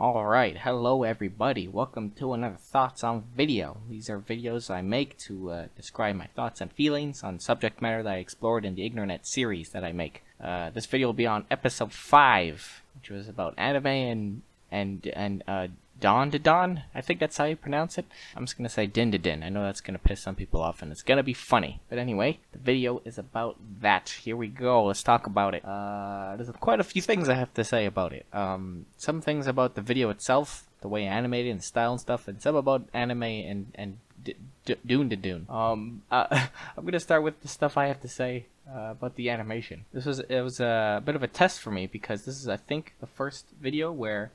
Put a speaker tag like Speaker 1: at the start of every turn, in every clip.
Speaker 1: Alright, hello everybody, welcome to another Thoughts on video. These are videos I make to describe my thoughts and feelings on subject matter that I explored in the Ignornet series that I make. This video will be on episode 5, which was about anime and Dandadan, I think that's how you pronounce it. I'm just gonna say Dandadan. I know that's gonna piss some people off and it's gonna be funny. But anyway, the video is about that. Here we go, let's talk about it. There's quite a few things I have to say about it. Some things about the video itself, the way animated and style and stuff, and some about anime and Dune. I'm gonna start with the stuff I have to say about the animation. It was a bit of a test for me because this is, I think, the first video where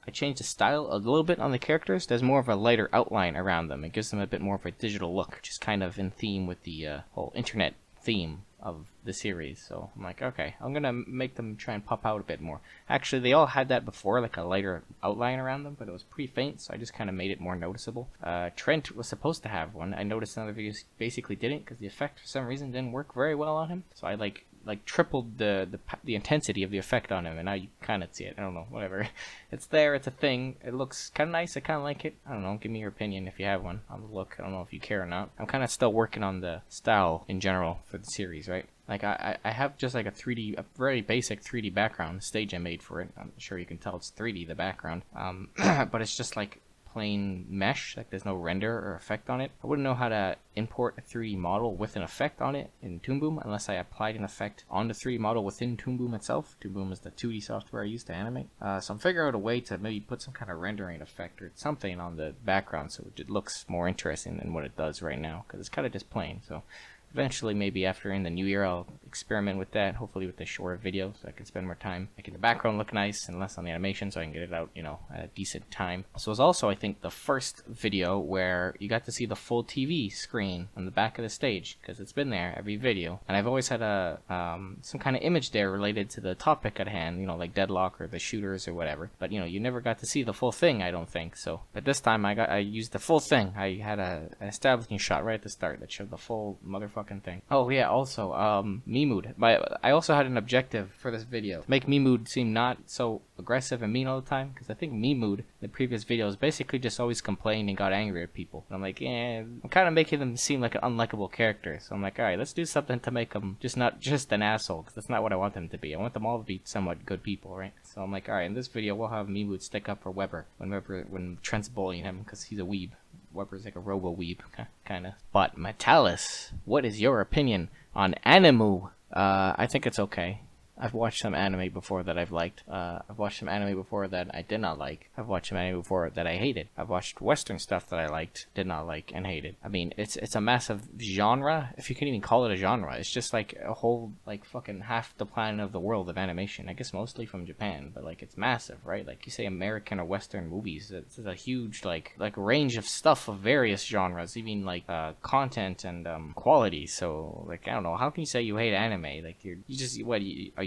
Speaker 1: I changed the style a little bit on the characters. There's more of a lighter outline around them. It gives them a bit more of a digital look, which is kind of in theme with the whole internet theme of the series. So I'm like, okay, I'm gonna make them try and pop out a bit more. Actually, they all had that before, like a lighter outline around them, but it was pretty faint, so I just kind of made it more noticeable. Trent was supposed to have one. I noticed in other videos basically didn't, because the effect for some reason didn't work very well on him. So I like tripled the intensity of the effect on him, and now you kind of see it. I don't know, whatever. It's there, it's a thing. It looks kind of nice. I kind of like it. I don't know, give me your opinion if you have one on the look. I don't know if you care or not. I'm kind of still working on the style in general for the series, right? Like, I have just like a very basic 3D background stage I made for it. I'm sure you can tell it's 3D, the background. But it's just like plain mesh, like there's no render or effect on it. I wouldn't know how to import a 3D model with an effect on it in Toon Boom unless I applied an effect on the 3D model within Toon Boom itself. Toon Boom is the 2D software I use to animate. So I'm figuring out a way to maybe put some kind of rendering effect or something on the background so it looks more interesting than what it does right now, because it's kind of just plain. So eventually, maybe after in the new year, I'll experiment with that, hopefully with a shorter video, so I can spend more time making the background look nice and less on the animation, so I can get it out, you know, at a decent time. So it was also, I think, the first video where you got to see the full TV screen on the back of the stage, because it's been there every video. And I've always had some kind of image there related to the topic at hand, you know, like Deadlock or the shooters or whatever. But, you know, you never got to see the full thing, I don't think. So, but this time I used the full thing. I had an establishing shot right at the start that showed the full motherfucking thing. Oh yeah, also Mimood. I also had an objective for this video to make Mimood seem not so aggressive and mean all the time, because I think Mimood in the previous videos basically just always complained and got angry at people. And I'm like, I'm kind of making them seem like an unlikable character. So I'm like, alright, let's do something to make them not just an asshole, because that's not what I want them to be. I want them all to be somewhat good people, right? So I'm like, alright, in this video we'll have Mimood stick up for Weber when Trent's bullying him because he's a weeb. Weber's like a robo-weeb, kind of. But Metalis, what is your opinion on Animu? I think it's okay. I've watched some anime before that I've liked. I've watched some anime before that I did not like. I've watched some anime before that I hated. I've watched Western stuff that I liked, did not like, and hated. I mean, it's a massive genre, if you can even call it a genre. It's just like a whole, like, fucking half the planet of the world of animation. I guess mostly from Japan, but, like, it's massive, right? Like, you say American or Western movies, it's a huge, like range of stuff of various genres, even, like, content and, quality. So, like, I don't know, how can you say you hate anime? Like,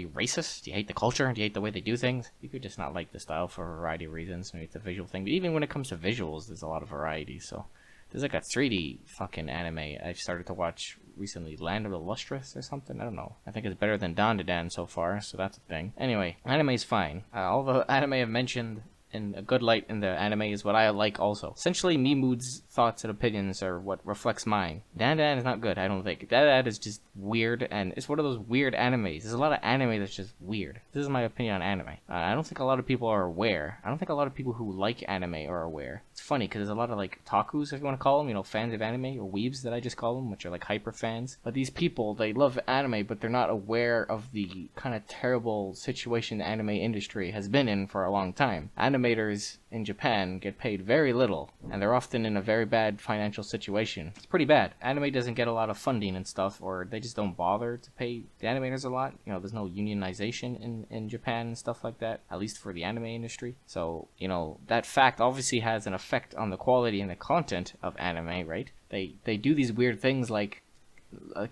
Speaker 1: are you racist? Do you hate the culture? Do you hate the way they do things? You could just not like the style for a variety of reasons. Maybe it's a visual thing. But even when it comes to visuals, there's a lot of variety. So there's like a 3D fucking anime I've started to watch recently. Land of the Lustrous or something? I don't know. I think it's better than Dandadan so far, so that's a thing. Anyway, anime's fine. All the anime I've mentioned in a good light in the anime is what I like also. Essentially, Mimood's thoughts and opinions are what reflects mine. Dandadan is not good, I don't think. Dandadan is just weird, and it's one of those weird animes. There's a lot of anime that's just weird. This is my opinion on anime. I don't think a lot of people are aware. I don't think a lot of people who like anime are aware. It's funny, because there's a lot of, like, otakus, if you want to call them, you know, fans of anime, or weebs that I just call them, which are, like, hyper fans. But these people, they love anime, but they're not aware of the kind of terrible situation the anime industry has been in for a long time. Animators in Japan get paid very little, and they're often in a very bad financial situation. It's pretty bad. Anime doesn't get a lot of funding and stuff, or they just don't bother to pay the animators a lot. You know, there's no unionization in Japan and stuff like that, at least for the anime industry. So, you know, that fact obviously has an effect on the quality and the content of anime, right? They do these weird things like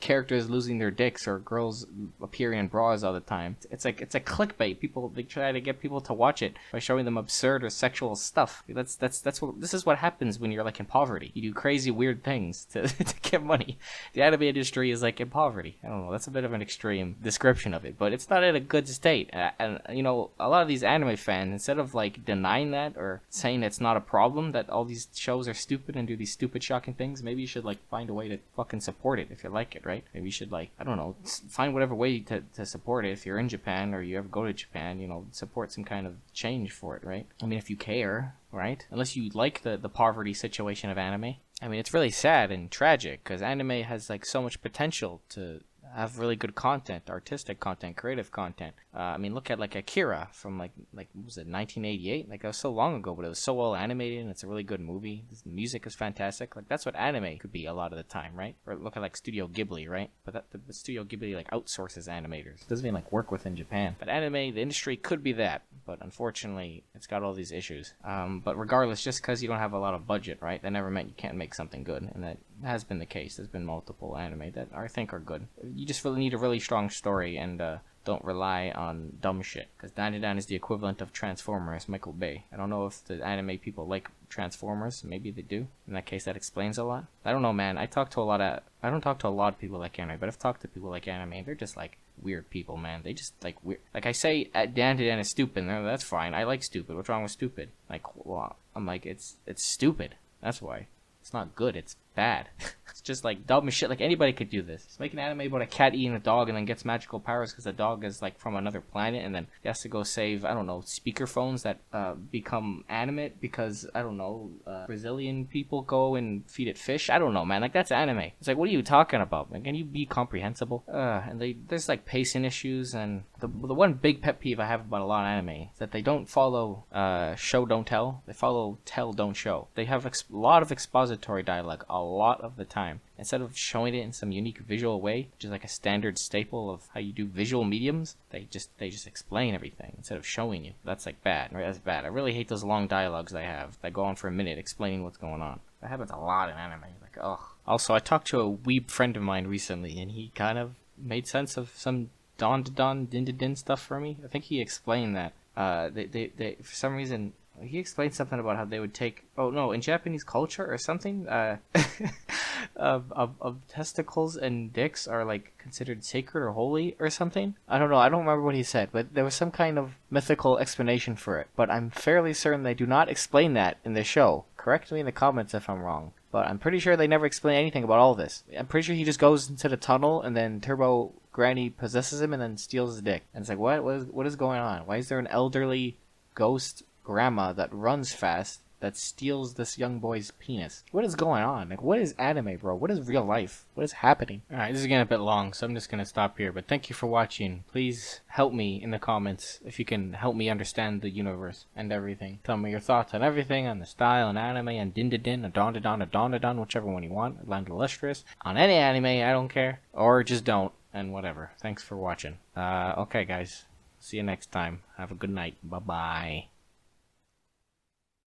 Speaker 1: characters losing their dicks or girls appearing in bras all the time. It's like clickbait. People, they try to get people to watch it by showing them absurd or sexual stuff. This is what happens when you're like in poverty. You do crazy weird things to to get money. The anime industry is like in poverty. I don't know. That's a bit of an extreme description of it, but it's not in a good state. And you know, a lot of these anime fans, instead of like denying that or saying it's not a problem that all these shows are stupid and do these stupid shocking things, maybe you should like find a way to fucking support it if you like it, right? Maybe you should, like, I don't know, find whatever way to support it. If you're in Japan or you ever go to Japan, you know, support some kind of change for it, right? I mean, if you care, right? Unless you like the poverty situation of anime. I mean, it's really sad and tragic because anime has like so much potential to have really good content, artistic content, creative content. I mean, look at like Akira from like what was it, 1988? Like, that was so long ago, but it was so well animated and it's a really good movie. The music is fantastic. Like, that's what anime could be a lot of the time, right? Or look at like Studio Ghibli, right? But the Studio Ghibli like outsources animators. It doesn't even like work within Japan. But anime, the industry could be that. But unfortunately, it's got all these issues. But regardless, just because you don't have a lot of budget, right? That never meant you can't make something good. And that has been the case. There's been multiple anime that I think are good. You just really need a really strong story and don't rely on dumb shit. Because Dandadan is the equivalent of Transformers, Michael Bay. I don't know if the anime people like Transformers. Maybe they do. In that case, that explains a lot. I don't know, man. I don't talk to a lot of people like anime, but I've talked to people like anime. They're just like weird people, man. They just like weird. Like, I say Dandadan is stupid. No, that's fine. I like stupid. What's wrong with stupid? Like, well, I'm like, it's stupid. That's why. It's not good. It's bad. It's just like dumb as shit. Like, anybody could do this. Just make an anime about a cat eating a dog and then gets magical powers because the dog is like from another planet, and then he has to go save, I don't know, speakerphones that become animate because, I don't know, Brazilian people go and feed it fish. I don't know, man. Like, that's anime. It's like, what are you talking about, man? Can you be comprehensible? And there's like pacing issues, and the one big pet peeve I have about a lot of anime is that they don't follow show don't tell. They follow tell don't show. They have a lot of expository dialogue a lot of the time. Instead of showing it in some unique visual way, which is like a standard staple of how you do visual mediums, they just explain everything instead of showing you. That's like bad, right? That's bad. I really hate those long dialogues they have that go on for a minute explaining what's going on. That happens a lot in anime. Like, ugh. Also, I talked to a weeb friend of mine recently, and he kind of made sense of some Dandadan stuff for me. I think he explained that they for some reason. He explained something about how they would take, oh no, in Japanese culture or something, of testicles and dicks are like considered sacred or holy or something. I don't know. I don't remember what he said, but there was some kind of mythical explanation for it. But I'm fairly certain they do not explain that in the show. Correct me in the comments if I'm wrong. But I'm pretty sure they never explain anything about all this. I'm pretty sure he just goes into the tunnel and then Turbo Granny possesses him and then steals his dick. And it's like, what is going on? Why is there an elderly ghost grandma that runs fast that steals this young boy's penis? What is going on? Like, what is anime, bro? What is real life? What is happening? Alright, this is getting a bit long, so I'm just gonna stop here, but thank you for watching. Please help me in the comments if you can help me understand the universe and everything. Tell me your thoughts on everything, on the style and anime and Dandadan and Dandadan, whichever one you want. Land Illustrious. On any anime, I don't care. Or just don't, and whatever. Thanks for watching. Okay guys. See you next time. Have a good night. Bye-bye.